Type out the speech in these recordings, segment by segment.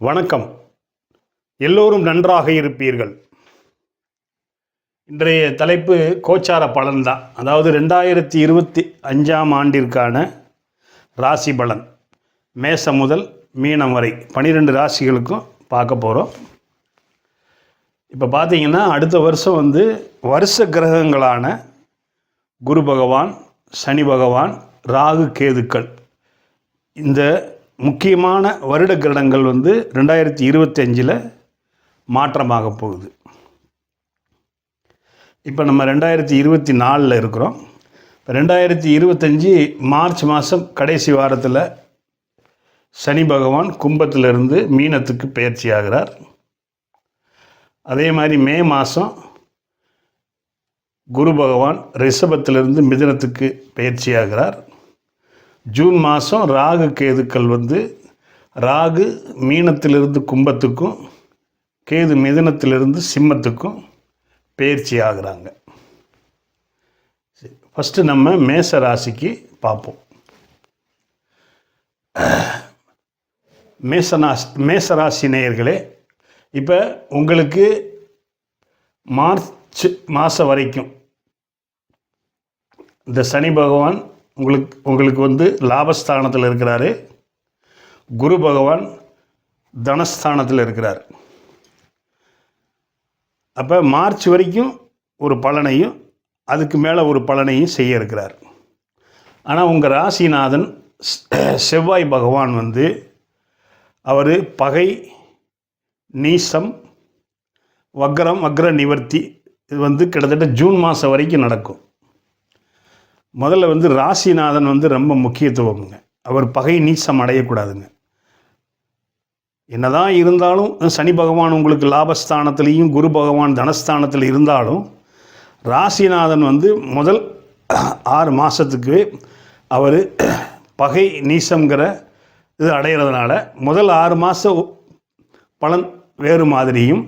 வணக்கம். எல்லோரும் நன்றாக இருப்பீர்கள். இன்றைய தலைப்பு கோச்சார பலன்தான். அதாவது 2025ஆம் ஆண்டிற்கான ராசி பலன் மேசம் முதல் மீனம் வரை 12 ராசிகளுக்கும் பார்க்க போகிறோம். இப்போ பார்த்தீங்கன்னா அடுத்த வருஷம் வருஷ கிரகங்களான குரு பகவான், சனி பகவான், ராகு, கேதுக்கள், இந்த முக்கியமான வருட கிரகங்கள் 2025 மாற்றமாக போகுது. இப்போ நம்ம 2024 இருக்கிறோம். 2025 மார்ச் மாதம் கடைசி வாரத்தில் சனி பகவான் கும்பத்திலிருந்து மீனத்துக்கு பெயர்ச்சி ஆகிறார். அதே மாதிரி மே மாதம் குரு பகவான் ரிஷபத்திலிருந்து மிதுனத்துக்கு பெயர்ச்சி ஆகிறார். ஜூன் மாதம் ராகு, கேதுக்கள் ராகு மீனத்திலிருந்து கும்பத்துக்கும், கேது மிதுனத்திலிருந்து சிம்மத்துக்கும் பெயர்ச்சி ஆகிறாங்க. ஃபஸ்ட்டு நம்ம மேச ராசிக்கு பார்ப்போம். மேசராசி நேயர்களே, இப்போ உங்களுக்கு மார்ச் மாதம் வரைக்கும் இந்த சனி பகவான் உங்களுக்கு லாபஸ்தானத்தில் இருக்கிறாரு. குரு பகவான் தனஸ்தானத்தில் இருக்கிறார். அப்போ மார்ச் வரைக்கும் ஒரு பலனையும் அதுக்கு மேலே ஒரு பலனையும் செய்ய இருக்கிறார். ஆனால் உங்கள் ராசிநாதன் செவ்வாய் பகவான் அவர் பகை, நீசம், வக்ர நிவர்த்தி, இது கிட்டத்தட்ட ஜூன் மாதம் வரைக்கும் நடக்கும். முதல்ல ராசிநாதன் ரொம்ப முக்கியத்துவம்ங்க. அவர் பகை நீசம் அடையக்கூடாதுங்க. என்னதான் இருந்தாலும் சனி பகவான் உங்களுக்கு லாபஸ்தானத்திலையும் குரு பகவான் தனஸ்தானத்தில் இருந்தாலும் ராசிநாதன் முதல் 6 மாதத்துக்கு அவர் பகை நீசங்கிற இது அடைகிறதுனால முதல் 6 மாத பலன் வேறு மாதிரியும்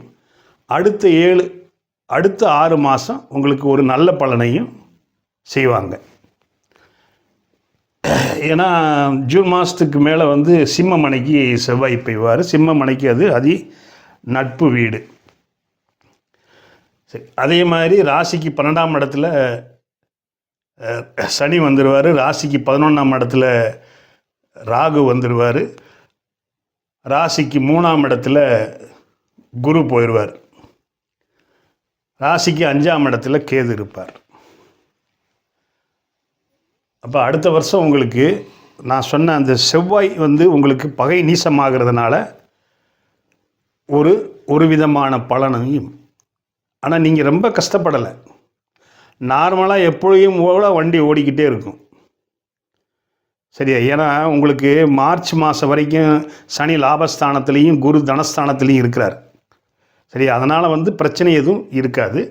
அடுத்த 6 மாதம் உங்களுக்கு ஒரு நல்ல பலனையும் செய்வாங்க. ஏன்னா ஜூன் மாதத்துக்கு மேலே சிம்மமனைக்கு செவ்வாய் பெய்வார். சிம்மமனைக்கு அது நட்பு வீடு. சரி, அதே மாதிரி ராசிக்கு 12ஆம் இடத்துல சனி வந்துடுவார். ராசிக்கு 11ஆம் இடத்துல ராகு வந்துடுவார். ராசிக்கு 3ஆம் இடத்துல குரு போயிடுவார். ராசிக்கு 5ஆம் இடத்துல கேது இருப்பார். அப்போ அடுத்த வருஷம் உங்களுக்கு நான் சொன்ன அந்த செவ்வாய் உங்களுக்கு பகை நீசமாகிறதுனால ஒரு விதமான பலனையும், ஆனால் நீங்கள் ரொம்ப கஷ்டப்படலை. நார்மலாக எப்பொழுதும் போல வண்டி ஓடிக்கிட்டே இருக்கும். சரியா? ஏன்னா உங்களுக்கு மார்ச் மாதம் வரைக்கும் சனி லாபஸ்தானத்துலேயும் குரு தனஸ்தானத்துலேயும் இருக்கிறார். சரியா? அதனால் பிரச்சனை எதுவும் இருக்காது.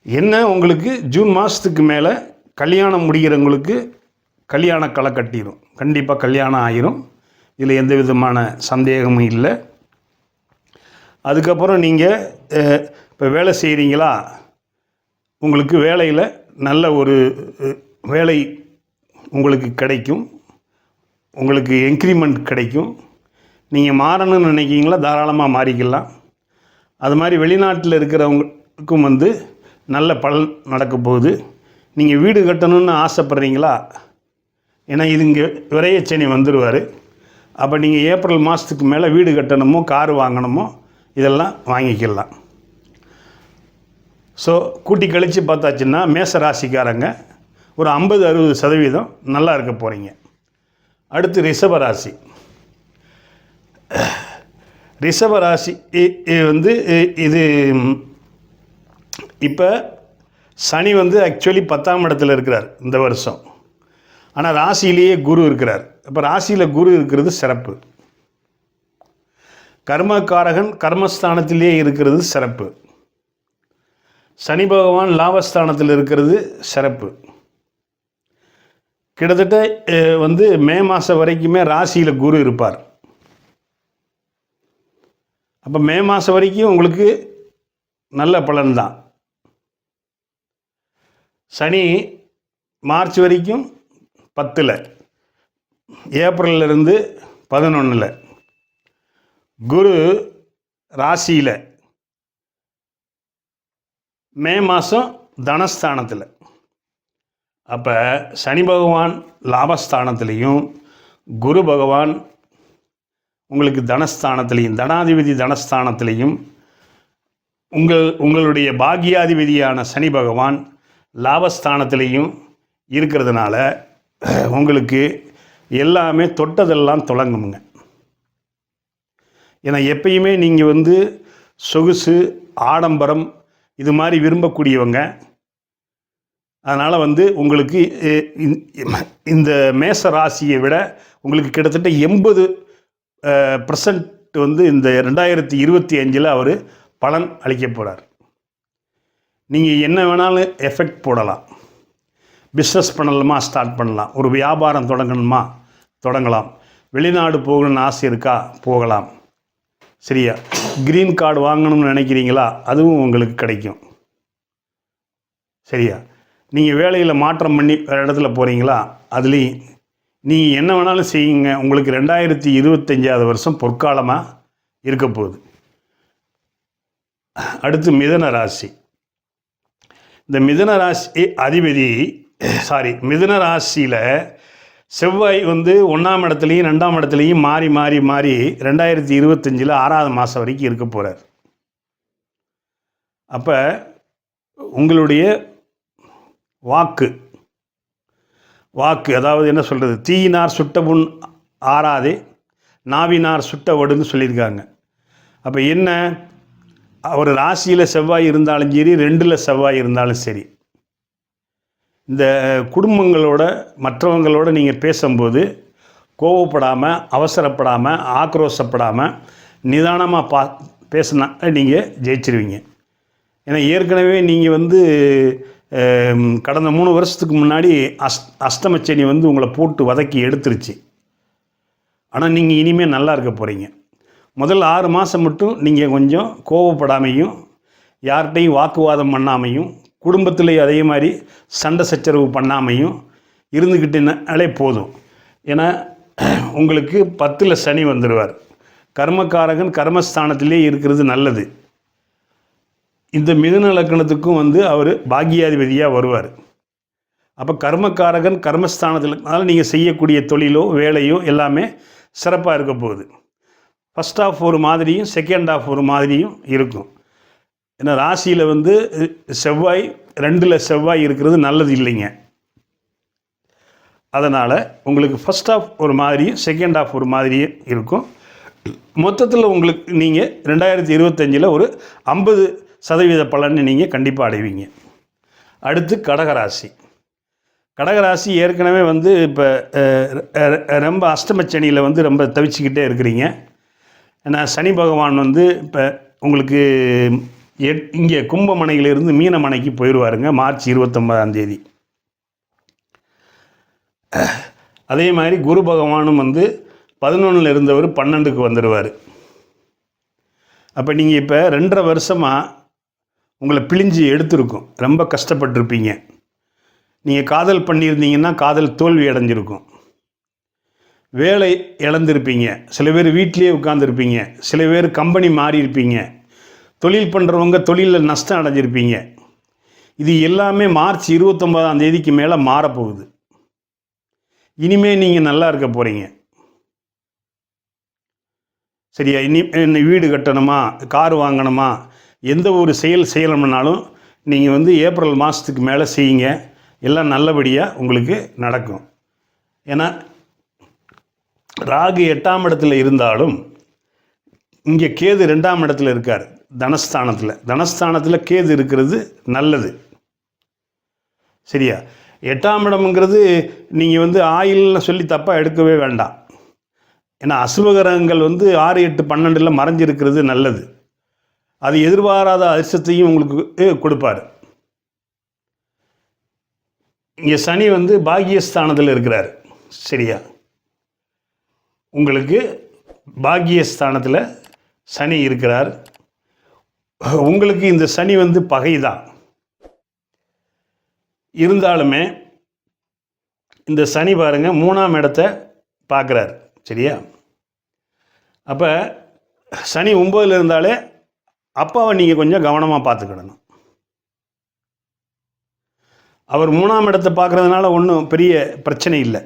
என்ன, உங்களுக்கு ஜூன் மாதத்துக்கு மேலே கல்யாணம் முடிகிறவங்களுக்கு கல்யாண களை கட்டிடும். கண்டிப்பாக கல்யாணம் ஆயிரும். இதில் எந்த விதமான சந்தேகமும் இல்லை. அதுக்கப்புறம் நீங்கள் இப்போ வேலை செய்கிறீங்களா, உங்களுக்கு வேலையில் நல்ல ஒரு வேலை உங்களுக்கு கிடைக்கும். உங்களுக்கு இன்க்ரிமெண்ட் கிடைக்கும். நீங்கள் மாறணும்னு நினைக்கிங்களா, தாராளமாக மாறிக்கலாம். அது மாதிரி வெளிநாட்டில் இருக்கிறவங்களுக்கும் நல்ல பலன் நடக்க போகுது. நீங்கள் வீடு கட்டணும்னு ஆசைப்பட்றீங்களா? ஏன்னா இது இங்கே விரையச்சனி வந்துடுவார். அப்போ நீங்கள் ஏப்ரல் மாதத்துக்கு மேலே வீடு கட்டணுமோ காரு வாங்கணுமோ இதெல்லாம் வாங்கிக்கலாம். ஸோ கூட்டி கழித்து பார்த்தாச்சுன்னா மேச ராசிக்காரங்க ஒரு 50-60% நல்லா இருக்க போகிறீங்க. அடுத்து ரிஷபராசி. ரிஷபராசி இது இப்போ சனி ஆக்சுவலி 10ஆம் இடத்துல இருக்கிறார் இந்த வருஷம். ஆனால் ராசியிலேயே குரு இருக்கிறார். இப்போ ராசியில் குரு இருக்கிறது சிறப்பு. கர்மகாரகன் கர்மஸ்தானத்திலேயே இருக்கிறது சிறப்பு. சனி பகவான் லாபஸ்தானத்தில் இருக்கிறது சிறப்பு. கிட்டத்தட்ட மே மாதம் வரைக்குமே ராசியில் குரு இருப்பார். அப்போ மே மாதம் வரைக்கும் உங்களுக்கு நல்ல பலன்தான். சனி மார்ச் வரைக்கும் 10, ஏப்ரலிருந்து 11, குரு ராசியில் மே மாதம் தனஸ்தானத்தில், அப்போ சனி பகவான் லாபஸ்தானத்திலையும் குரு பகவான் உங்களுக்கு தனஸ்தானத்திலையும், தனாதிபதி தனஸ்தானத்திலையும், உங்களுடைய பாக்கியாதிபதியான சனி பகவான் லாபஸ்தானத்திலையும் இருக்கிறதுனால உங்களுக்கு எல்லாமே தொட்டதெல்லாம் தொடங்குங்க. ஏன்னா எப்பயுமே நீங்கள் வந்து சொகுசு ஆடம்பரம் இது மாதிரி விரும்பக்கூடியவங்க. அதனால் வந்து உங்களுக்கு இந்த மேச ராசியை விட உங்களுக்கு கிட்டத்தட்ட 80% வந்து இந்த 2025 அவர் பலன் அளிக்க போகிறார். நீங்கள் என்ன வேணாலும் எஃபெக்ட் போடலாம். பிஸ்னஸ் பண்ணலாமா, ஸ்டார்ட் பண்ணலாம். ஒரு வியாபாரம் தொடங்கணுமா, தொடங்கலாம். வெளிநாடு போகணும்னு ஆசை இருக்கா, போகலாம். சரியா? க்ரீன் கார்டு வாங்கணும்னு நினைக்கிறீங்களா, அதுவும் உங்களுக்கு கிடைக்கும். சரியா? நீங்கள் வேலையில் மாற்றம் பண்ணி வேறு இடத்துல போகிறீங்களா, அதுலேயும் நீங்கள் என்ன வேணாலும் செய்யுங்க. உங்களுக்கு 2025 வருஷம் பொற்காலமாக இருக்க போகுது. அடுத்து மிதுன ராசி. இந்த மிதுன ராசி அதிபதி மிதுன ராசியில் செவ்வாய் வந்து 1ஆம் இடத்துலையும் 2ஆம் இடத்துலையும் மாறி மாறி மாறி 2025 6ஆவது மாதம் வரைக்கும் இருக்க போகிறார். அப்போ உங்களுடைய வாக்கு அதாவது என்ன சொல்கிறது, தீயினார் சுட்ட புண் ஆறாதே, நாவினார் சுட்ட வடுன்னு சொல்லியிருக்காங்க. அப்போ என்ன, ஒரு ராசியில் செவ்வாய் இருந்தாலும் சரி, 2ல் செவ்வாய் இருந்தாலும் சரி, இந்த குடும்பங்களோட மற்றவங்களோட நீங்கள் பேசும்போது கோவப்படாமல், அவசரப்படாமல், ஆக்ரோஷப்படாமல் நிதானமாக பேசினா நீங்கள் ஜெயிச்சிருவீங்க. ஏன்னா ஏற்கனவே நீங்கள் வந்து கடந்த 3 வருஷத்துக்கு முன்னாடி அஷ்டமச்சனி வந்து உங்களை போட்டு வதக்கி எடுத்துருச்சு. ஆனால் நீங்கள் இனிமேல் நல்லா இருக்க போகிறீங்க. முதல் 6 மாதம் மட்டும் நீங்கள் கொஞ்சம் கோவப்படாமையும், யார்கிட்டையும் வாக்குவாதம் பண்ணாமையும், குடும்பத்தில் அதே மாதிரி சண்டை சச்சரவு பண்ணாமையும் இருந்துக்கிட்டேனாலே போதும். ஏன்னா உங்களுக்கு 10ல் சனி வந்துடுவார். கர்மக்காரகன் கர்மஸ்தானத்திலே இருக்கிறது நல்லது. இந்த மிதுன லக்னத்துக்கும் வந்து அவர் பாக்கியாதிபதியாக வருவார். அப்போ கர்மக்காரகன் கர்மஸ்தானத்தில், அதனால் நீங்கள் செய்யக்கூடிய தொழிலோ வேலையோ எல்லாமே சிறப்பாக இருக்க போகுது. ஃபஸ்ட் ஆஃப் ஒரு மாதிரியும் செகண்ட் ஆஃப் ஒரு மாதிரியும் இருக்கும். ஏன்னா ராசியில் வந்து செவ்வாய் 2ல் செவ்வாய் இருக்கிறது நல்லது இல்லைங்க. அதனால் உங்களுக்கு ஃபஸ்ட் ஆஃப் ஒரு மாதிரியும் செகண்ட் ஆஃப் ஒரு மாதிரியும் இருக்கும். மொத்தத்தில் உங்களுக்கு நீங்கள் 2025 ஒரு 50% பலன் நீங்கள் கண்டிப்பாக அடைவீங்க. அடுத்து கடகராசி. கடகராசி ஏற்கனவே வந்து இப்போ ரொம்ப அஷ்டமச்சனியில் வந்து ரொம்ப தவிச்சிக்கிட்டே இருக்கிறீங்க. ஏன்னா சனி பகவான் வந்து இப்போ உங்களுக்கு இங்கே கும்பமனையிலிருந்து மீனமனைக்கு போயிடுவாருங்க மார்ச் 29 அதே மாதிரி குரு பகவானும் வந்து 11ல் இருந்தவர் 12க்கு வந்துடுவார். அப்போ நீங்கள் இப்போ 2.5 வருஷமாக உங்களை பிழிஞ்சு எடுத்திருக்கும். ரொம்ப கஷ்டப்பட்டுருப்பீங்க. நீங்கள் காதல் பண்ணியிருந்தீங்கன்னா காதல் தோல்வி அடைஞ்சிருக்கும். வேலை இழந்திருப்பீங்க. சில பேர் வீட்டிலே உட்காந்துருப்பீங்க. சில பேர் கம்பெனி மாறி இருப்பீங்க. தொழில் பண்ணுறவங்க தொழிலில் நஷ்டம் அடைஞ்சிருப்பீங்க. இது எல்லாமே மார்ச் 29 மேலே மாறப்போகுது. இனிமேல் நீங்கள் நல்லா இருக்க போகிறீங்க. சரியா? இனி வீடு கட்டணுமா, கார் வாங்கணுமா, எந்த ஒரு செயல் செய்யணும்னாலும் நீங்கள் வந்து ஏப்ரல் மாதத்துக்கு மேலே செய்யுங்க. எல்லாம் நல்லபடியாக உங்களுக்கு நடக்கும். ஏன்னா ராகு 8ஆம் இடத்துல இருந்தாலும் இங்கே கேது 2ஆம் இடத்துல இருக்கார். தனஸ்தானத்தில் கேது இருக்கிறது நல்லது. சரியா? 8ஆம் இடம்ங்கிறது நீங்கள் வந்து ஆயில்னு சொல்லி தப்பாக எடுக்கவே வேண்டாம். ஏன்னா அசுபகிரகங்கள் வந்து 6, 8, 12 மறைஞ்சிருக்கிறது நல்லது. அது எதிர்பாராத அதிர்ஷ்டத்தையும் உங்களுக்கு கொடுப்பார். இங்கே சனி வந்து பாக்கியஸ்தானத்தில் இருக்கிறார். சரியா? உங்களுக்கு பாக்கியஸ்தானத்தில் சனி இருக்கிறார். உங்களுக்கு இந்த சனி வந்து பகை தான். இருந்தாலுமே இந்த சனி பாருங்கள் 3ஆம் இடத்தை பார்க்குறார். சரியா? அப்போ சனி 9ல் இருந்தாலே அப்பாவை நீங்கள் கொஞ்சம் கவனமாக பார்த்துக்கிடணும். அவர் 3ஆம் இடத்தை பார்க்குறதுனால ஒன்றும் பெரிய பிரச்சனை இல்லை.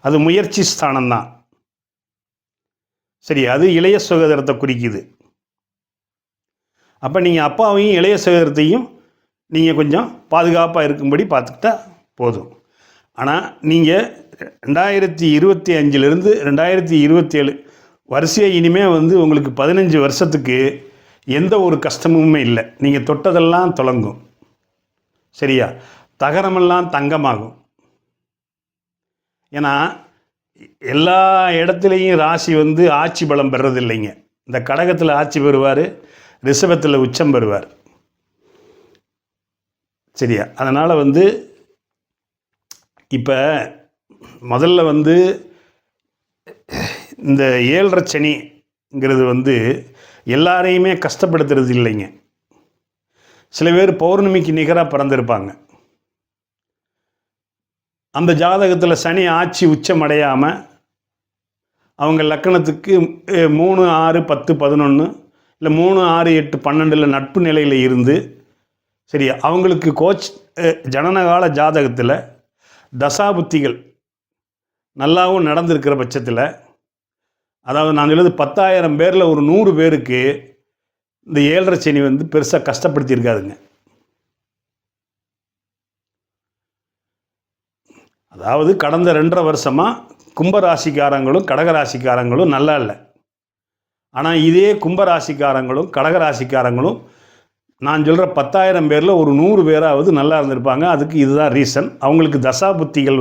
அது முயற்சி ஸ்தானம்தான். சரி, அது இளைய சகோதரத்தை குறிக்குது. அப்போ நீங்கள் அப்பாவையும் இளைய சகோதரத்தையும் நீங்கள் கொஞ்சம் பாதுகாப்பாக இருக்கும்படி பார்த்துக்கிட்டா போதும். ஆனால் நீங்கள் 2025லேருந்து 2027 வரிசையாக இனிமேல் உங்களுக்கு 15 வருஷத்துக்கு எந்த ஒரு கஷ்டமுமே இல்லை. நீங்கள் தொட்டதெல்லாம் தொடங்கும். சரியா? தகரமெல்லாம் தங்கமாகும். ஏன்னா எல்லா இடத்துலையும் ராசி ஆட்சி பலம் பெறது இல்லைங்க. இந்த கடகத்தில் ஆட்சி பெறுவார், ரிஷபத்தில் உச்சம் பெறுவார். சரியா? அதனால் இப்போ முதல்ல இந்த 7.5 சனிங்கிறது எல்லாரையுமே கஷ்டப்படுத்துறது இல்லைங்க. சில பேர் பௌர்ணமிக்கு நிகராக பிறந்திருப்பாங்க. அந்த ஜாதகத்தில் சனி ஆட்சி உச்சம் அடையாமல் அவங்க லக்கணத்துக்கு 3, 6, 10, 11 இல்லை 3, 6, 8, 12 நட்பு நிலையில் இருந்து, சரியா, அவங்களுக்கு ஜனனகால ஜாதகத்தில் தசாபுத்திகள் நல்லாவும் நடந்திருக்கிற பட்சத்தில், அதாவது நான் சொல்லுது 10,000 பேரில் ஒரு 100 பேருக்கு இந்த 7.5 சனி பெருசாக கஷ்டப்படுத்தியிருக்காதுங்க. அதாவது கடந்த 2.5 வருஷமாக கும்பராசிக்காரங்களும் கடகராசிக்காரங்களும் நல்லா இல்லை. ஆனால் இதே கும்பராசிக்காரங்களும் கடகராசிக்காரங்களும் நான் சொல்கிற 10,000 பேரில் ஒரு 100 பேராவது நல்லா இருந்திருப்பாங்க. அதுக்கு இதுதான் ரீசன். அவங்களுக்கு தசாபுத்திகள்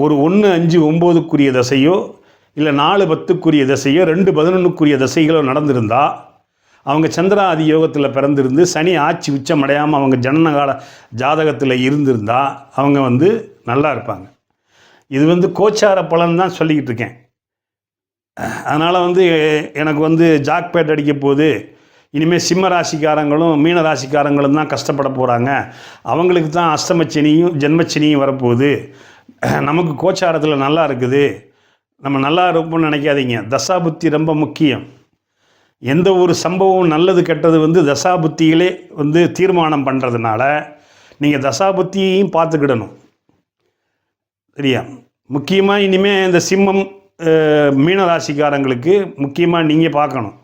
ஒரு 1, 5, 9க்குரிய தசையோ இல்லை 4, 10க்குரிய தசையோ 2, 11க்குரிய தசைகளோ நடந்திருந்தால், அவங்க சந்திராதி யோகத்தில் பிறந்திருந்து சனி ஆட்சி உச்சம் அடையாமல் அவங்க ஜனனகால ஜாதகத்தில் இருந்திருந்தால் அவங்க நல்லா இருப்பாங்க. இது கோச்சார பலன் தான் சொல்லிக்கிட்டு இருக்கேன். அதனால் எனக்கு ஜாக்பேட் அடிக்க போகுது, இனிமேல் சிம்ம ராசிக்காரங்களும் மீன ராசிக்காரங்களும் தான் கஷ்டப்பட போகிறாங்க, அவங்களுக்கு தான் அஷ்டமச்சனியும் ஜென்மச்சனியும் வரப்போகுது, நமக்கு கோச்சாரத்தில் நல்லா இருக்குது, நம்ம நல்லா இருப்போம்னு நினைக்காதீங்க. தசாபுத்தி ரொம்ப முக்கியம். எந்த ஒரு சம்பவம் நல்லது கெட்டது தசாபுத்திகளே தீர்மானம் பண்ணுறதுனால நீங்கள் தசாபுத்தியையும் பார்த்துக்கிடணும். சரியா? முக்கியமாக இனிமேல் இந்த சிம்மம் மீன ராசிக்காரங்களுக்கு முக்கியமாக நீங்கள் பார்க்கணும்.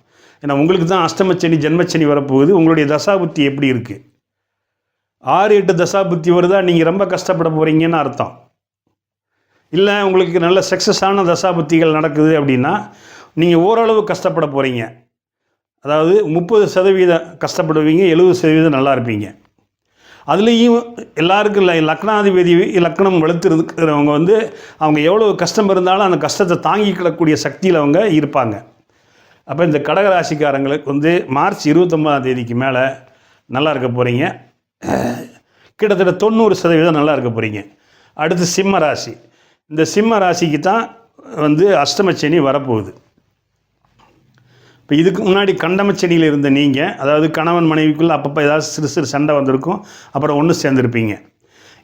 ஏன்னா உங்களுக்கு தான் அஷ்டமச்சனி ஜென்மச்சனி வரப்போகுது. உங்களுடைய தசாபுத்தி எப்படி இருக்குது? 6, 8 தசாபுத்தி வருதா நீங்கள் ரொம்ப கஷ்டப்பட போகிறீங்கன்னு அர்த்தம். இல்லை உங்களுக்கு நல்ல சக்ஸஸான தசாபுத்திகள் நடக்குது அப்படின்னா நீங்கள் ஓரளவு கஷ்டப்பட போகிறீங்க. அதாவது 30% கஷ்டப்படுவீங்க, 70% நல்லா இருப்பீங்க. அதுலேயும் எல்லாருக்கும் லக்னாதிபதி லக்னம் வலுத்துறதுக்கிறவங்க அவங்க எவ்வளோ கஷ்டம் இருந்தாலும் அந்த கஷ்டத்தை தாங்கிக்கிடக்கூடிய சக்தியில் அவங்க இருப்பாங்க. அப்போ இந்த கடகராசிக்காரங்களுக்கு மார்ச் 29ஆம் தேதிக்கு மேலே நல்லா இருக்க போகிறீங்க. கிட்டத்தட்ட 90% நல்லா இருக்க போகிறீங்க. அடுத்து சிம்ம ராசி. இந்த சிம்ம ராசிக்கு தான் அஷ்டமச்சனி வரப்போகுது. இப்போ இதுக்கு முன்னாடி கண்டமச்சனியில் இருந்த நீங்கள், அதாவது கணவன் மனைவிக்குள்ளே அப்பப்போ ஏதாவது சிறு சிறு சண்டை வந்திருக்கும், அப்புறம் ஒன்று சேர்ந்துருப்பீங்க.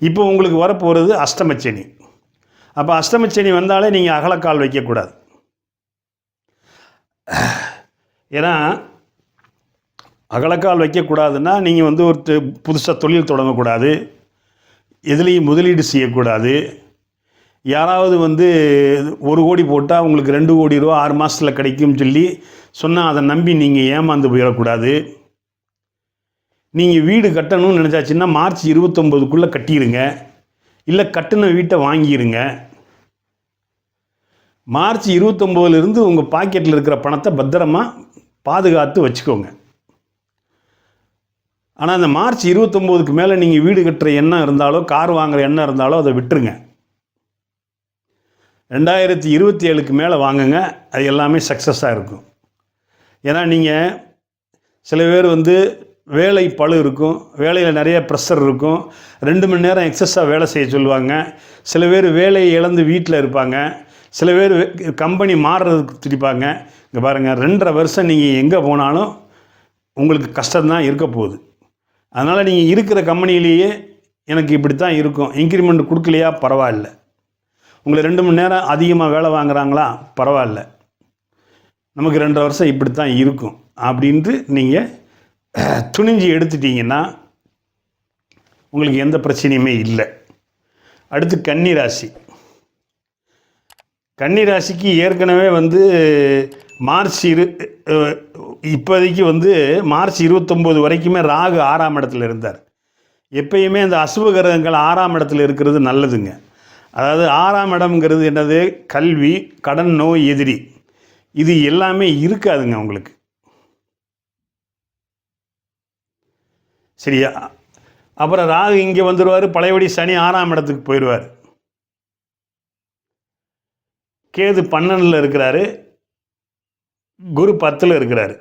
இப்போ உங்களுக்கு வரப்போகிறது அஷ்டமச்சனி. அப்போ அஷ்டமச்சனி வந்தாலே நீங்கள் அகலக்கால் வைக்கக்கூடாது. ஏன்னா அகலக்கால் வைக்கக்கூடாதுன்னா நீங்கள் ஒரு புதுசாக தொழில் தொடங்கக்கூடாது, எதுலேயும் முதலீடு செய்யக்கூடாது. யாராவது 1 கோடி போட்டால் உங்களுக்கு 2 கோடி ரூபா 6 மாதத்தில் கிடைக்கும்னு சொல்லி சொன்னால் அதை நம்பி நீங்கள் ஏமாந்து போயிடக்கூடாது. நீங்கள் வீடு கட்டணும்னு நினச்சாச்சுன்னா மார்ச் 29க்குள்ளே கட்டிடுங்க, இல்லை கட்டின வீட்டை வாங்கிடுங்க. மார்ச் 29லேருந்து உங்கள் பாக்கெட்டில் இருக்கிற பணத்தை பத்திரமா பாதுகாத்து வச்சுக்கோங்க. ஆனால் அந்த மார்ச் 29க்கு மேலே நீங்கள் வீடு கட்டுற எண்ணம் இருந்தாலோ கார் வாங்குகிற எண்ணம் இருந்தாலோ அதை விட்டுருங்க. 2027க்கு மேலே வாங்குங்க, அது எல்லாமே சக்ஸஸாக இருக்கும். ஏன்னா நீங்கள் சில பேர் வேலை பளு இருக்கும், வேலையில் நிறைய ப்ரெஷர் இருக்கும், 2 மணி நேரம் எக்ஸஸாக வேலை செய்ய சொல்லுவாங்க. சில பேர் வேலையை இழந்து வீட்டில் இருப்பாங்க, சில பேர் கம்பெனி மாறுறதுக்கு துடிப்பாங்க. இங்கே பாருங்கள், 2.5 வருஷம் நீங்கள் எங்கே போனாலும் உங்களுக்கு கஷ்டம்தான் இருக்க போகுது. அதனால் நீங்கள் இருக்கிற கம்பெனிலேயே எனக்கு இப்படி தான் இருக்கும், இன்க்ரிமெண்ட் கொடுக்கலையா பரவாயில்ல, உங்களை 2 மணி நேரம் அதிகமாக வேலை வாங்குகிறாங்களா பரவாயில்ல, நமக்கு 2.5 வருஷம் இப்படி தான் இருக்கும் அப்படின்ட்டு நீங்கள் துணிஞ்சு எடுத்துட்டீங்கன்னா உங்களுக்கு எந்த பிரச்சனையுமே இல்லை. அடுத்து கன்னிராசி. கன்னிராசிக்கு ஏற்கனவே வந்து இப்போதைக்கு வந்து மார்ச் 29 வரைக்குமே ராகு 6ஆம் இடத்துல இருந்தார். எப்பயுமே அந்த அசுப கிரகங்கள் 6ஆம் இடத்துல இருக்கிறது நல்லதுங்க. அதாவது 6ஆம் இடம்ங்கிறது என்னது? கல்வி, கடன், நோய், எதிரி, இது எல்லாமே இருக்காதுங்க உங்களுக்கு. சரியா? அப்புறம் ராகு இங்கே வந்துடுவார், பழையபடி சனி 6ஆம் இடத்துக்கு போயிடுவார். கேது 12ல் இருக்கிறாரு, குரு 10ல் இருக்கிறாரு.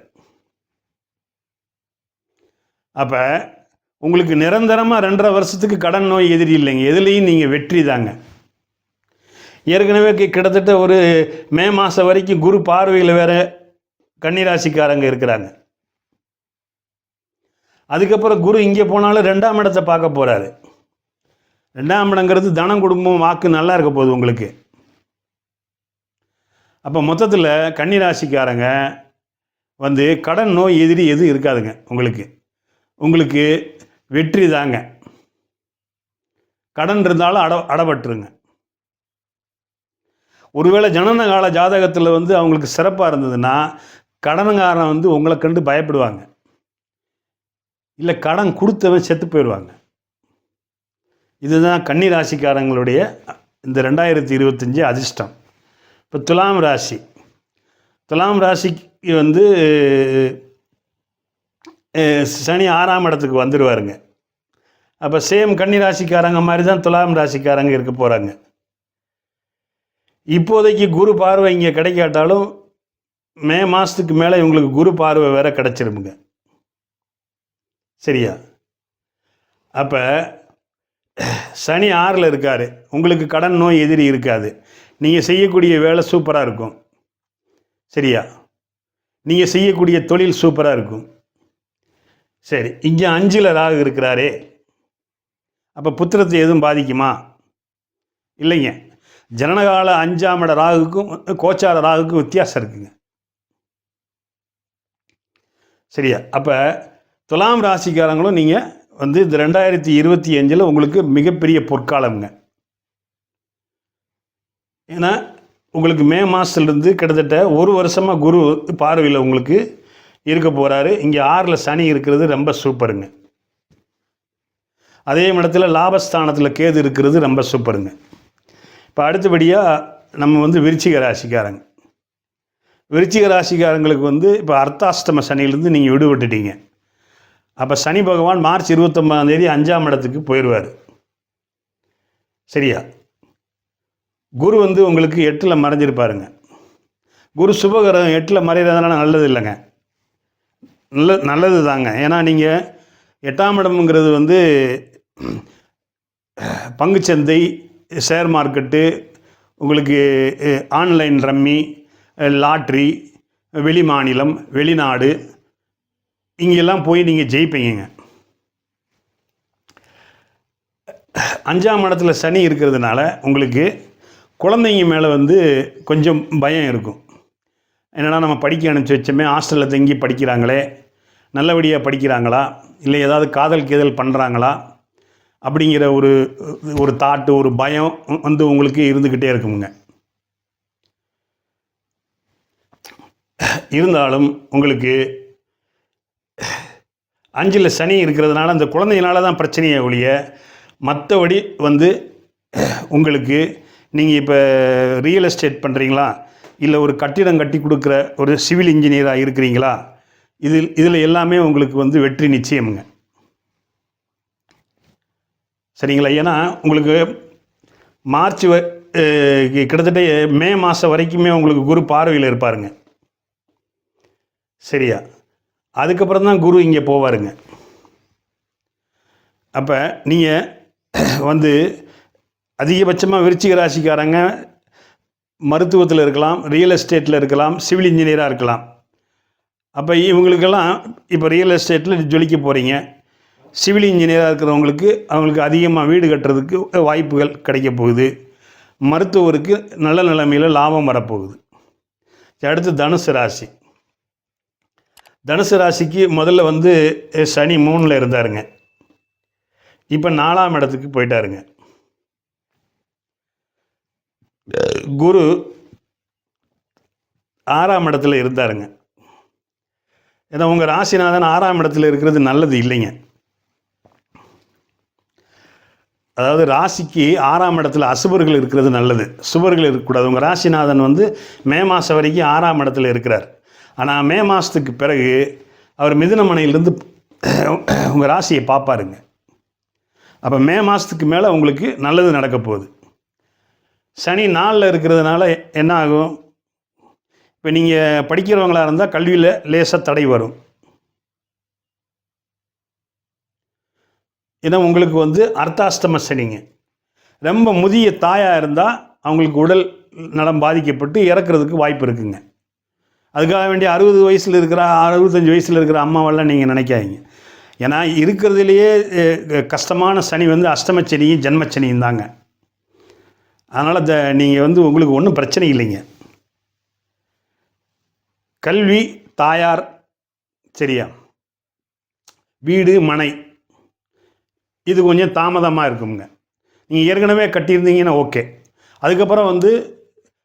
அப்போ உங்களுக்கு நிரந்தரமாக 2.5 வருஷத்துக்கு கடன், நோய், எதிரி இல்லைங்க. எதுலேயும் நீங்கள் வெற்றி தாங்க. ஏற்கனவே கிட்டத்தட்ட ஒரு மே மாதம் வரைக்கும் குரு பார்வையில் வேறு கன்னிராசிக்காரங்க இருக்கிறாங்க. அதுக்கப்புறம் குரு இங்கே போனாலும் 2ஆம் இடத்தை பார்க்க போகிறாரு. 2ஆம் இடங்கிறது தனம், குடும்பம், வாக்கு நல்லா இருக்க போகுது உங்களுக்கு. அப்போ மொத்தத்தில் கன்னிராசிக்காரங்க வந்து கடன், நோய், எதிரி எதுவும் இருக்காதுங்க உங்களுக்கு. உங்களுக்கு வெற்றி தாங்க. கடன் இருந்தாலும் அடப்பட்டுருங்க. ஒருவேளை ஜனன கால ஜாதகத்தில் வந்து அவங்களுக்கு சிறப்பாக இருந்ததுன்னா கடனுங்காரன் வந்து உங்களை கண்டு பயப்படுவாங்க, இல்லை கடன் கொடுத்தவன் செத்து போயிடுவாங்க. இதுதான் கன்னிராசிக்காரங்களுடைய இந்த 2025 அதிர்ஷ்டம். இப்போ துலாம் ராசி. துலாம் ராசிக்கு வந்து சனி 6ஆம் இடத்துக்கு வந்துடுவாருங்க. அப்போ சேம் கன்னிராசிக்காரங்க மாதிரி தான் துலாம் ராசிக்காரங்க இருக்க போகிறாங்க. இப்போதைக்கு குரு பார்வை இங்கே கிடைக்காட்டாலும் மே மாதத்துக்கு மேலே இவங்களுக்கு குரு பார்வை வேற கிடச்சிருமுங்க. சரியா? அப்போ சனி 6ல் இருக்கார். உங்களுக்கு கடன், நோய், எதிரி இருக்காது. நீங்கள் செய்யக்கூடிய வேலை சூப்பராக இருக்கும். சரியா? நீங்கள் செய்யக்கூடிய தொழில் சூப்பராக இருக்கும். சரி, இங்கே 5ல் ராகு இருக்கிறாரே, அப்போ புத்திரத்தை எதுவும் பாதிக்குமா? இல்லைங்க. ஜனனகால 5ஆம் இட ராகுக்கும் கோச்சார ராகுக்கும் வித்தியாசம் இருக்குங்க. சரியா? அப்போ துலாம் ராசிக்காரங்களும் நீங்கள் வந்து இந்த 2025 உங்களுக்கு மிகப்பெரிய பொற்காலம்ங்க. ஏன்னா உங்களுக்கு மே மாதத்துலேருந்து கிட்டத்தட்ட ஒரு வருஷமாக குரு பார்வையில் உங்களுக்கு இருக்க போகிறாரு. இங்கே 6ல் சனி இருக்கிறது ரொம்ப சூப்பருங்க. அதே இடத்துல லாபஸ்தானத்தில் கேது இருக்கிறது ரொம்ப சூப்பருங்க. இப்போ அடுத்தபடியாக நம்ம வந்து விருச்சிக ராசிக்காரங்க. விருச்சிக ராசிக்காரங்களுக்கு வந்து இப்போ அர்த்தாஷ்டம சனியிலேருந்து நீங்கள் விடுபட்டுட்டீங்க. அப்போ சனி பகவான் மார்ச் 29ஆம் தேதி 5ஆம் இடத்துக்கு போயிடுவார். சரியா? குரு வந்து உங்களுக்கு 8ல் மறைஞ்சிருப்பாருங்க. குரு சுபகிரகம் 8ல் மறைகிறதுனால நல்லது இல்லைங்க, நல்லது தாங்க. ஏன்னா நீங்கள் 8ஆம் இடம்ங்கிறது வந்து பங்குச்சந்தை, ஷேர் மார்க்கெட்டு, உங்களுக்கு ஆன்லைன் ரம்மி, லாட்ரி, வெளி மாநிலம், வெளிநாடு, இங்கெல்லாம் போய் நீங்கள் ஜெயிப்பீங்க. 5ஆம் இடத்துல சனி இருக்கிறதுனால உங்களுக்கு குழந்தைங்க மேலே வந்து கொஞ்சம் பயம் இருக்கும். என்னென்னா நம்ம படிக்க அனுப்பிச்சி வச்சோமே, ஹாஸ்டலில் தங்கி படிக்கிறாங்களே, நல்லபடியாக படிக்கிறாங்களா, இல்லை ஏதாவது காதல் கீதல் பண்ணுறாங்களா அப்படிங்கிற ஒரு தாட்டு, ஒரு பயம் வந்து உங்களுக்கு இருந்துக்கிட்டே இருக்குங்க. இருந்தாலும் உங்களுக்கு 5ல் சனி இருக்கிறதுனால அந்த குழந்தைங்களால தான் பிரச்சனையை ஒழிய மற்றபடி வந்து உங்களுக்கு நீங்கள் இப்போ ரியல் எஸ்டேட் பண்ணுறீங்களா, இல்லை ஒரு கட்டிடம் கட்டி கொடுக்குற ஒரு சிவில் இன்ஜினியராக இருக்கிறீங்களா, இதில் எல்லாமே உங்களுக்கு வந்து வெற்றி நிச்சயமுங்க. சரிங்களா? ஏன்னா உங்களுக்கு மார்ச் கிட்டத்தட்ட மே மாதம் வரைக்குமே உங்களுக்கு குரு பார்வையில் இருப்பாருங்க. சரியா? அதுக்கப்புறம் தான் குரு இங்கே போவாருங்க. அப்போ நீங்கள் வந்து அதிகபட்சமாக விருச்சிக ராசிக்காரங்க மருத்துவத்தில் இருக்கலாம், ரியல் எஸ்டேட்டில் இருக்கலாம், சிவில் இன்ஜினியராக இருக்கலாம். அப்போ இவங்களுக்கெல்லாம் இப்போ ரியல் எஸ்டேட்டில் ஜொலிக்க போகிறீங்க. சிவில் இன்ஜினியராக இருக்கிறவங்களுக்கு அவங்களுக்கு அதிகமாக வீடு கட்டுறதுக்கு வாய்ப்புகள் கிடைக்க போகுது. மருத்துவருக்கு நல்ல நிலைமையில் லாபம் வரப்போகுது. அடுத்து தனுசு ராசி. தனுசு ராசிக்கு முதல்ல வந்து சனி 3ல் இருந்தாருங்க. இப்போ 4ஆம் இடத்துக்கு போயிட்டாருங்க. குரு 6ஆம் இடத்துல இருந்தாருங்க. ஏன்னா உங்கள் ராசிநாதன் 6ஆம் இடத்துல இருக்கிறது நல்லது இல்லைங்க. அதாவது ராசிக்கு 6ஆம் இடத்துல அசுபர்கள் இருக்கிறது நல்லது, சுபர்கள் இருக்கக்கூடாது. உங்கள் ராசிநாதன் வந்து மே மாதம் வரைக்கும் 6ஆம் இடத்துல இருக்கிறார். ஆனால் மே மாதத்துக்கு பிறகு அவர் மிதுன மனையிலிருந்து உங்கள் ராசியை பார்ப்பாருங்க. அப்போ மே மாதத்துக்கு மேலே உங்களுக்கு நல்லது நடக்க போகுது. சனி 4ல் இருக்கிறதுனால என்ன ஆகும்? இப்போ நீங்கள் படிக்கிறவங்களாக இருந்தால் கல்வியில் லேசாக தடை வரும். ஏன்னா உங்களுக்கு வந்து அர்த்தாஷ்டம சனிங்க. ரொம்ப முதிய தாயாக இருந்தால் அவங்களுக்கு உடல் நலம் பாதிக்கப்பட்டு இறக்குறதுக்கு வாய்ப்பு இருக்குங்க. அதுக்காக வேண்டிய 60 வயசில் இருக்கிற 65 வயசில் இருக்கிற அம்மாவெல்லாம் நீங்கள் நினைக்காதீங்க. ஏன்னா இருக்கிறதுலையே கஷ்டமான சனி வந்து அஷ்டமச்சனியும் ஜென்மச்சனியும் தாங்க. அதனால் நீங்கள் வந்து உங்களுக்கு ஒன்றும் பிரச்சனை இல்லைங்க. கல்வி, தாயார், சரியா, வீடு, மனை, இது கொஞ்சம் தாமதமாக இருக்குங்க. நீங்கள் ஏற்கனவே கட்டியிருந்தீங்கன்னா ஓகே. அதுக்கப்புறம் வந்து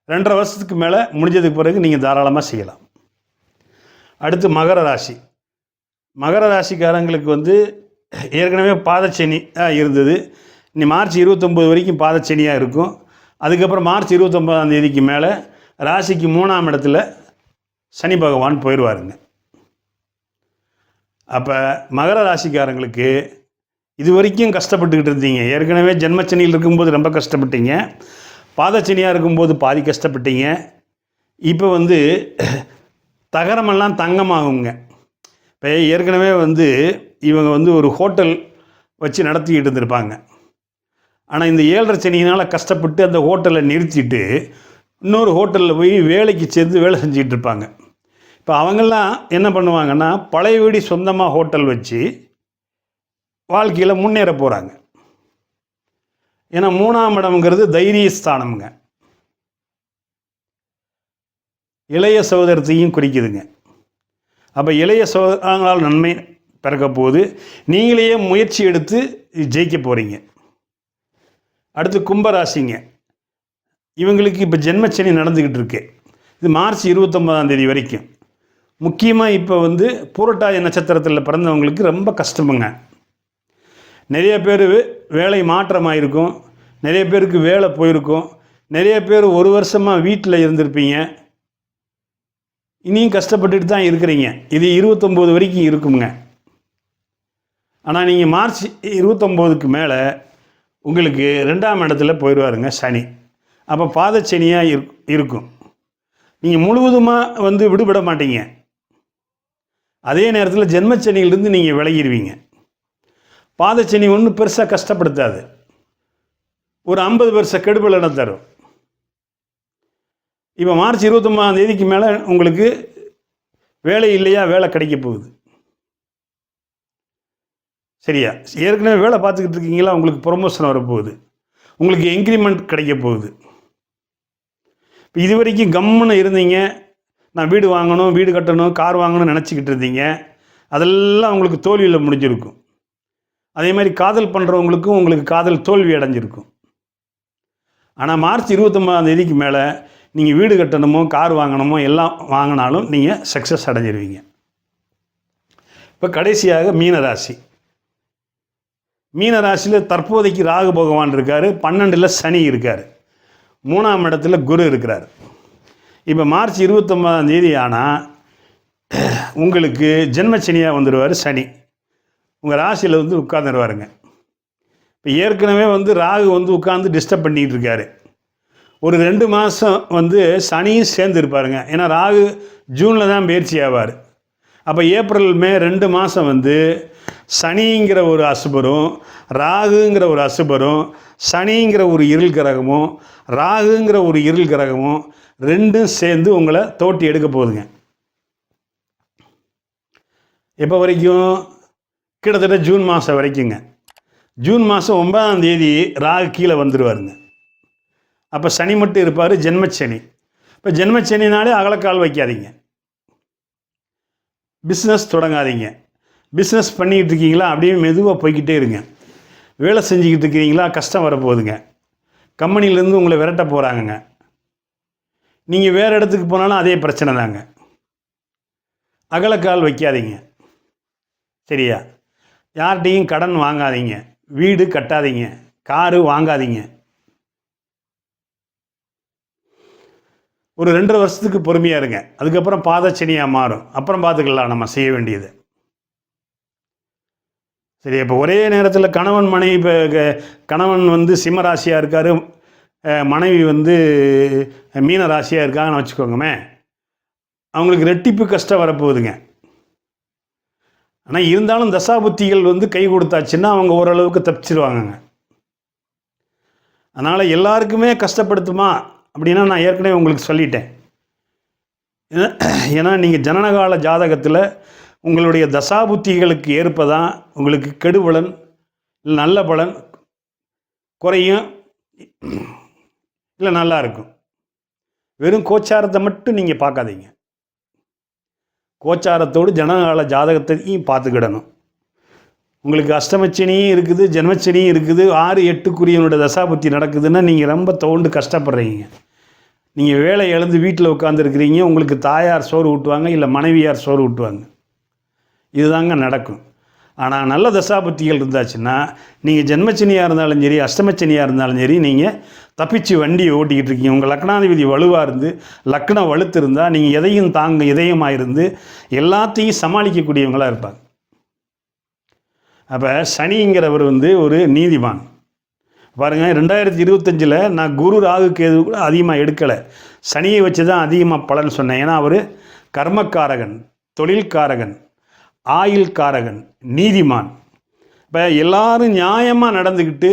2.5 வருஷத்துக்கு மேலே முடிஞ்சதுக்கு பிறகு நீங்கள் தாராளமாக செய்யலாம். அடுத்து மகர ராசி. மகர ராசிக்காரங்களுக்கு வந்து ஏற்கனவே பாதச்சனி இருந்தது. இனி மார்ச் 29 வரைக்கும் பாதச்சனியாக இருக்கும். அதுக்கப்புறம் மார்ச் 29ஆம் தேதிக்கு மேலே ராசிக்கு 3ஆம் இடத்துல சனி பகவான் போயிடுவாருங்க. அப்போ மகர ராசிக்காரங்களுக்கு இது வரைக்கும் கஷ்டப்பட்டுக்கிட்டு இருந்தீங்க. ஏற்கனவே ஜென்மச்சனியில் இருக்கும்போது ரொம்ப கஷ்டப்பட்டீங்க, பாதச்சனியாக இருக்கும்போது பாதி கஷ்டப்பட்டீங்க. இப்போ வந்து தகரமெல்லாம் தங்கமாகுங்க. இப்போ ஏற்கனவே வந்து இவங்க வந்து ஒரு ஹோட்டல் வச்சு நடத்திக்கிட்டு இருந்திருப்பாங்க. ஆனால் இந்த 7.5 சனியினால் கஷ்டப்பட்டு அந்த ஹோட்டலை நிறுத்திட்டு இன்னொரு ஹோட்டலில் போய் வேலைக்கு சேர்ந்து வேலை செஞ்சுக்கிட்டு இருப்பாங்க. இப்போ அவங்கெல்லாம் என்ன பண்ணுவாங்கன்னா பழைய வீடு சொந்தமாக ஹோட்டல் வச்சு வாழ்க்கையில் முன்னேற போகிறாங்க. ஏன்னா 3ஆம் இடம்ங்கிறது தைரியஸ்தானம்ங்க. இளைய சகோதரத்தையும் குறிக்குதுங்க. அப்போ இளைய சகோதரங்களால் நன்மை பிறக்க போது நீங்களே முயற்சி எடுத்து ஜெயிக்க போகிறீங்க. அடுத்து கும்பராசிங்க. இவங்களுக்கு இப்போ ஜென்மச்சனி நடந்துக்கிட்டு இருக்கு. இது மார்ச் 29ஆம் தேதி வரைக்கும். முக்கியமாக இப்போ வந்து பூரட்டாதி நட்சத்திரத்தில் பிறந்தவங்களுக்கு ரொம்ப கஷ்டமுங்க. நிறைய பேர் வேலை மாற்றமாயிருக்கும், நிறைய பேருக்கு வேலை போயிருக்கும், நிறைய பேர் 1 வருஷமாக வீட்டில் இருந்திருப்பீங்க, இனியும் கஷ்டப்பட்டுட்டு தான் இருக்கிறீங்க. இது 29 வரைக்கும் இருக்குங்க. ஆனால் நீங்கள் மார்ச் 29க்கு மேலே உங்களுக்கு 2ஆம் இடத்துல போயிடுவாருங்க சனி. அப்போ பாதச்சனியாக இருக்கும். நீங்கள் முழுவதுமாக வந்து விடுபட மாட்டீங்க. அதே நேரத்தில் ஜென்மச்சனியிலிருந்து நீங்கள் விலகிடுவீங்க. பாதச்சனி ஒன்றும் பெருசாக கஷ்டப்படுத்தாது, ஒரு 50 வருஷ கெடுபலனை தரும். இப்போ மார்ச் 29ஆம் தேதிக்கு மேலே உங்களுக்கு வேலை இல்லையா, வேலை கிடைக்க போகுது. சரியா, ஏற்கனவே வேலை பார்த்துக்கிட்டு இருக்கீங்களா, உங்களுக்கு ப்ரொமோஷன் வரப்போகுது, உங்களுக்கு இன்க்ரிமெண்ட் கிடைக்க போகுது. இப்போ இது வரைக்கும் கம்முன்னு இருந்தீங்க, நான் வீடு வாங்கணும், வீடு கட்டணும், கார் வாங்கணும்னு நினச்சிக்கிட்டு இருந்தீங்க, அதெல்லாம் உங்களுக்கு தோல்வியில் முடிஞ்சிருக்கும். அதே மாதிரி காதல் பண்ணுறவங்களுக்கும் உங்களுக்கு காதல் தோல்வி அடைஞ்சிருக்கும். ஆனால் மார்ச் 29ஆம் தேதிக்கு மேலே நீங்கள் வீடு கட்டணுமோ கார் வாங்கணுமோ எல்லாம் வாங்கினாலும் நீங்கள் சக்ஸஸ் அடைஞ்சிருவீங்க. இப்போ கடைசியாக மீனராசி. மீனராசியில் தற்போதைக்கு ராகு பகவான் இருக்கார், 12ல் சனி இருக்கார், 3ஆம் இடத்துல குரு இருக்கிறார். இப்போ மார்ச் 29ஆம் தேதி ஆனால் உங்களுக்கு ஜென்மச்சனியாக வந்துடுவார் சனி. உங்கள் ராசியில் வந்து உட்கார்ந்துருவாருங்க. இப்போ ஏற்கனவே வந்து ராகு வந்து உட்காந்து டிஸ்டர்ப் பண்ணிகிட்டு இருக்காரு. ஒரு 2 மாதம் வந்து சனியும் சேர்ந்து இருப்பாருங்க. ஏன்னா ராகு ஜூனில் தான் பயிற்சி ஆவார். அப்போ ஏப்ரல் மே 2 மாதம் வந்து சனிங்கிற ஒரு அசுபரும் ராகுங்கிற ஒரு அசுபரும் சனிங்கிற ஒரு இருள் கிரகமும் ராகுங்கிற ஒரு இருள் கிரகமும் ரெண்டும் சேர்ந்து உங்களை தோட்டி எடுக்க போகுதுங்க. எப்போ வரைக்கும்? கிட்டத்தட்ட ஜூன் மாதம் வரைக்குங்க. ஜூன் மாதம் 9ஆம் தேதி ராகு கீழே வந்துடுவாருங்க. அப்போ சனி மட்டும் இருப்பார், ஜென்மச்சனி. இப்போ இப்போ ஜென்மச்சனினாலே அகலக்கால் வைக்காதீங்க, பிஸ்னஸ் தொடங்காதீங்க. பிஸ்னஸ் பண்ணிக்கிட்டு இருக்கீங்களா, அப்படியே மெதுவாக போய்கிட்டே இருங்க. வேலை செஞ்சுக்கிட்டு இருக்கிறீங்களா, கஷ்டம் வரப்போகுதுங்க. கம்பெனிலேருந்து உங்களை விரட்ட போகிறாங்கங்க. நீங்கள் வேறு இடத்துக்கு போனாலும் அதே பிரச்சனை தாங்க. அகலக்கால் வைக்காதீங்க, சரியா? யார்கிட்டையும் கடன் வாங்காதீங்க, வீடு கட்டாதீங்க, காரு வாங்காதீங்க. ஒரு 2.5 வருஷத்துக்கு பொறுமையாக இருங்க. அதுக்கப்புறம் பாதச்சனியாக மாறும், அப்புறம் பார்த்துக்கலாம் நம்ம செய்ய வேண்டியது. சரி, இப்போ ஒரே நேரத்தில் கணவன் மனைவி, இப்போ கணவன் வந்து சிம்ம ராசியாக இருக்கார், மனைவி வந்து மீன ராசியாக இருக்காங்கன்னு வச்சுக்கோங்கமே, அவங்களுக்கு ரெட்டிப்பு கஷ்டம் வரப்போகுதுங்க. ஆனால் இருந்தாலும் தசாபுத்திகள் வந்து கை கொடுத்தாச்சுன்னா அவங்க ஓரளவுக்கு தப்பிச்சிருவாங்கங்க. அதனால் எல்லாருக்குமே கஷ்டப்படுத்துமா அப்படின்னா நான் ஏற்கனவே உங்களுக்கு சொல்லிட்டேன். ஏன்னா நீங்கள் ஜனனகால ஜாதகத்தில் உங்களுடைய தசாபுத்திகளுக்கு ஏற்பதான் உங்களுக்கு கெடுபலன் நல்ல பலன் குறையும், இல்லை நல்லா இருக்கும். வெறும் கோச்சாரத்தை மட்டும் நீங்கள் பார்க்காதீங்க, கோச்சாரத்தோடு ஜனனகால ஜாதகத்தையும் பார்த்துக்கிடணும். உங்களுக்கு அஷ்டமச்சனியும் இருக்குது, ஜென்மச்சனியும் இருக்குது, 6, 8 தசாபுத்தி நடக்குதுன்னா நீங்கள் ரொம்ப தோண்டு கஷ்டப்படுறீங்க. நீங்கள் வேலை இழந்து வீட்டில் உட்காந்துருக்கிறீங்க, உங்களுக்கு தாயார் சோறு ஊட்டுவாங்க, இல்லை மனைவியார் சோறு ஊட்டுவாங்க. இதுதாங்க நடக்கும். ஆனால் நல்ல தசாபுத்திகள் இருந்தாச்சுன்னா நீங்கள் ஜென்மச்சனியாக இருந்தாலும் சரி, அஷ்டமச்சனியாக இருந்தாலும் சரி, நீங்கள் தப்பிச்சு வண்டியை ஓட்டிக்கிட்டு இருக்கீங்க. உங்கள் லக்னாதிபதி வலுவாக இருந்து, லக்னம் வலுத்து இருந்தால் நீங்கள் எதையும் இதயமாக இருந்து எல்லாத்தையும் சமாளிக்கக்கூடியவங்களாக இருப்பாங்க. அப்போ சனிங்கிறவர் வந்து ஒரு நீதிமான். பாருங்கள், 2025 நான் குரு ராகு கேது கூட அதிகமாக எடுக்கலை, சனியை வச்சு தான் அதிகமாக பலன் சொன்னேன். ஏன்னா அவர் கர்மக்காரகன், தொழில்காரகன், ஆயுள்காரகன், நீதிமான். இப்போ எல்லாரும் நியாயமாக நடந்துக்கிட்டு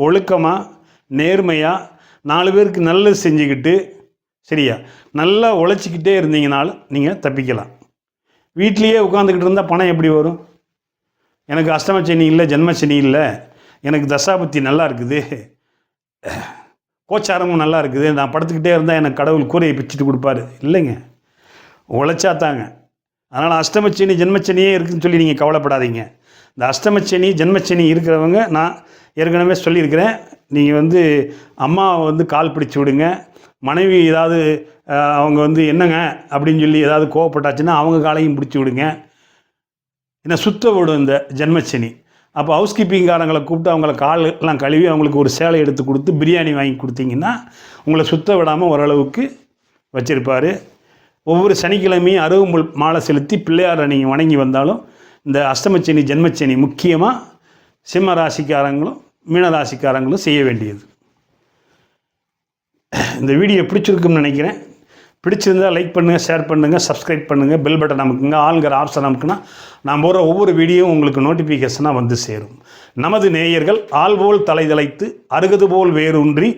ஒழுக்கமாக நேர்மையாக 4 பேருக்கு நல்லது செஞ்சுக்கிட்டு சரியா நல்லா உழைச்சிக்கிட்டே இருந்தீங்கனாலும் நீங்கள் தப்பிக்கலாம். வீட்லேயே உட்காந்துக்கிட்டு இருந்தால் பணம் எப்படி வரும்? எனக்கு அஷ்டமச்சனி இல்லை, ஜென்மச்சனி இல்லை, எனக்கு தசாபுத்தி நல்லா இருக்குது, கோச்சாரமும் நல்லா இருக்குது, நான் படுத்துக்கிட்டே இருந்தால் எனக்கு கடவுள் கூரையை பிச்சுட்டு கொடுப்பாரு. இல்லைங்க, உழைச்சா தாங்க. அதனால் அஷ்டமச்சனி ஜென்மச்சனியே இருக்குதுன்னு சொல்லி நீங்கள் கவலைப்படாதீங்க. இந்த அஷ்டமச்சனி ஜென்மச்சனி இருக்கிறவங்க நான் ஏற்கனவே சொல்லியிருக்கிறேன், நீங்கள் வந்து அம்மாவை வந்து கால் பிடிச்சி விடுங்க. மனைவி ஏதாவது அவங்க வந்து என்னங்க அப்படின்னு சொல்லி ஏதாவது கோவப்பட்டாச்சுன்னா அவங்க காலையும் பிடிச்சி விடுங்க. ஏன்னா சுத்த விடும் இந்த ஜென்மச்சனி. அப்போ ஹவுஸ் கீப்பிங்காரங்களை கூப்பிட்டு அவங்கள காலெல்லாம் கழுவி அவங்களுக்கு ஒரு சேலை எடுத்து கொடுத்து பிரியாணி வாங்கி கொடுத்தீங்கன்னா உங்களை சுத்த விடாமல் ஓரளவுக்கு வச்சுருப்பார். ஒவ்வொரு சனிக்கிழமையும் அருகம்புல் மாலை செலுத்தி பிள்ளையாரை நீங்கள் வணங்கி வந்தாலும் இந்த அஷ்டமச்சனி ஜென்மச்சனி முக்கியமாக சிம்ம ராசிக்காரங்களும் மீன ராசிக்காரங்களும் செய்ய வேண்டியது. இந்த வீடியோ பிடிச்சிருக்குன்னு நினைக்கிறேன். பிடிச்சிருந்தால் லைக் பண்ணுங்கள், ஷேர் பண்ணுங்கள், சப்ஸ்கிரைப் பண்ணுங்கள், பெல் பட்டன் நமக்குங்க, ஆளுங்கிற ஆப்ஷன் நமக்குன்னா நான் போகிற ஒவ்வொரு வீடியோவும் உங்களுக்கு நோட்டிஃபிகேஷனாக வந்து சேரும். நமது நேயர்கள் ஆள்போல் தலைதலைத்து அருகது போல் வேரூன்றி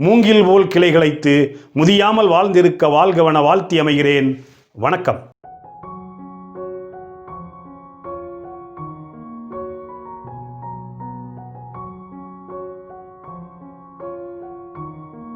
மூங்கில் போல் கிளைகளைத்து முதியாமல் வாழ்ந்திருக்க வாழ்கவன வாழ்த்தி அமைகிறேன். வணக்கம்.